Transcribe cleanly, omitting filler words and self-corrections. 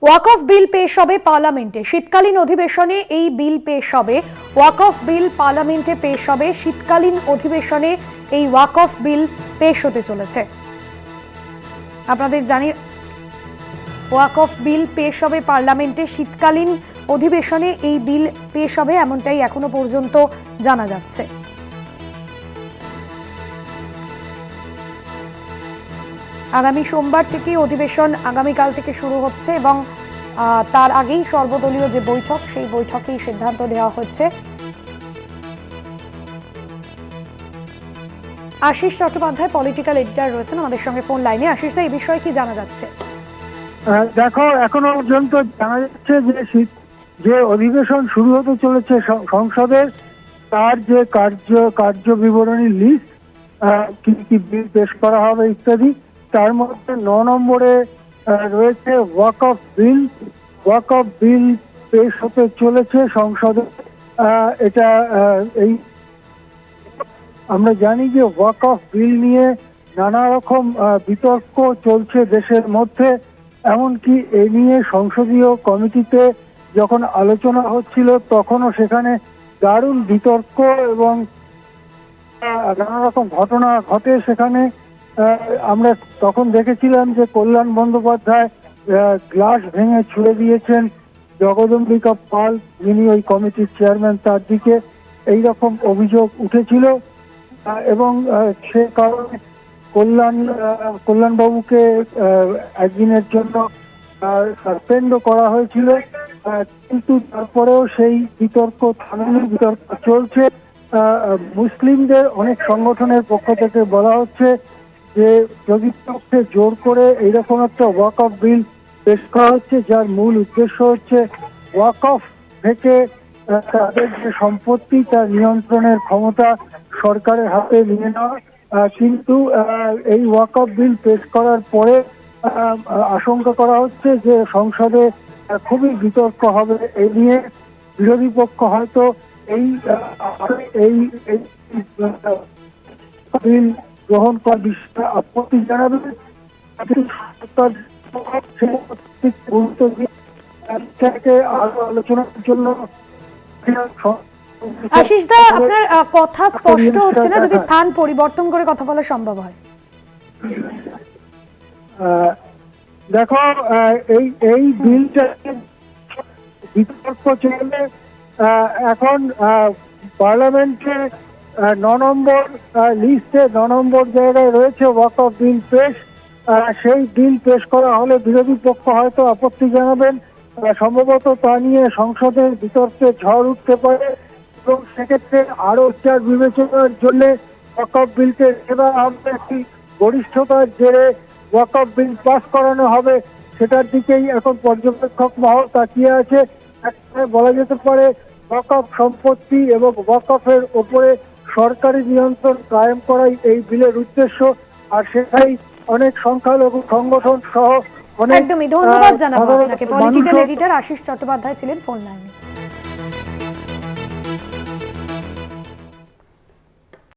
ওয়াকফ বিল পেশ হবে পার্লামেন্টে। শীতকালীন অধিবেশনে এই বিল পেশ হবে। ওয়াকফ বিল পার্লামেন্টে পেশ হবে। শীতকালীন অধিবেশনে এই ওয়াকফ বিল পেশ হতে চলেছে। আপনাদের জানি ওয়াকফ বিল পেশ হবে পার্লামেন্টে। শীতকালীন অধিবেশনে এই বিল পেশ হবে এমনটাই এখনো পর্যন্ত জানা যাচ্ছে। আগামী সোমবার থেকে অধিবেশন আগামীকাল থেকে শুরু হচ্ছে এবং তার আগেই সর্বদলীয় যে বৈঠক সেই বৈঠকেই সিদ্ধান্ত নেওয়া হচ্ছে। আশিস চট্টোপাধ্যায় পলিটিক্যাল এডিটর রয়েছেন আমাদের সঙ্গে ফোন লাইনে। আশিস দা, এই বিষয়ে কি জানা যাচ্ছে? দেখো, এখনো পর্যন্ত জানা যাচ্ছে যে অধিবেশন শুরু হতে চলেছে সংসদের, তার যে কার্য বিবরণী লিস্ট, কি কি বিল পেশ করা হবে ইত্যাদি, তার মধ্যে 9 নম্বরে রয়েছে ওয়াকফ বিল পেশ হতে চলেছে সংসদে। এটা এই আমরা জানি যে ওয়াকফ বিল নিয়ে নানা রকম বিতর্ক চলছে দেশের মধ্যে। এমনকি এ নিয়ে সংসদীয় কমিটিতে যখন আলোচনা হচ্ছিল তখনও সেখানে দারুণ বিতর্ক এবং নানা রকম ঘটনা ঘটে সেখানে। আমরা তখন দেখেছিলাম যে কল্যাণ বন্দ্যোপাধ্যায় গ্লাস ভেঙে ছুড়ে দিয়েছেন জগদম্বিকা পাল, যিনি ওই কমিটির চেয়ারম্যান, তার দিকে এইরকম অভিযোগ উঠেছিল এবং সে কারণে কল্যাণবাবুকে একদিনের জন্য সাসপেন্ডও করা হয়েছিল। কিন্তু তারপরেও সেই বিতর্ক থামেনি, বিতর্ক চলছে। মুসলিমদের অনেক সংগঠনের পক্ষ থেকে বলা হচ্ছে যে প্রতিপক্ষে জোর করে এইরকম একটা ওয়াকফ বিল পেশ করা হচ্ছে, যার মূল উদ্দেশ্য হচ্ছে ওয়াকফ থেকে তাদের যে সম্পত্তি তার নিয়ন্ত্রণের ক্ষমতা সরকারের হাতে নিয়ে নেওয়া। কিন্তু এই ওয়াকফ বিল পেশ করার পরে আশঙ্কা করা হচ্ছে যে সংসদে খুবই বিতর্ক হবে এই নিয়ে। বিরোধী পক্ষ হয়তো এই বিল গ্রহণ করার বিষয়ে আপত্তি জানাবে, গুরুত্ব দিয়ে আরো আলোচনার জন্য। আশিস দা, আপনার কথা স্পষ্ট হচ্ছে না, যদি স্থান পরিবর্তন করে কথা বলা সম্ভব হয়। দেখো, এই বিলটা বিতর্ক চলে এখন পার্লামেন্টে 9 নম্বর লিস্টে 9 নম্বর জায়গায় রয়েছে ওয়াকফ বিল পেশ। সেই বিল পেশ করা হলে বিরোধী পক্ষ হয়তো আপত্তি জানাবেন, সম্ভবত তা নিয়ে সংসদের বিতর্কে ঝড় উঠতে পারে এবং সেক্ষেত্রে আরো বিচার বিবেচনার জন্য ওয়াকফ বিলকে একটি গরিষ্ঠতার জেরে ওয়াকফ বিল পাস করানো হবে, সেটার দিকেই এখন পর্যবেক্ষক মহল তাকিয়ে আছে। বলা যেতে পারে ওয়াকফ সম্পত্তি এবং ওয়াকফের ওপরে সরকারি নিয়ন্ত্রণ কায়েম করাই এই বিলের উদ্দেশ্য। আর সেটাই অনেক সংখ্যালঘু সংগঠন সহ একদমই ধন্যবাদ জানাবো আপনাকে। পলিটিক্যাল এডিটর আশিস চট্টোপাধ্যায় ছিলেন ফোন লাইনে।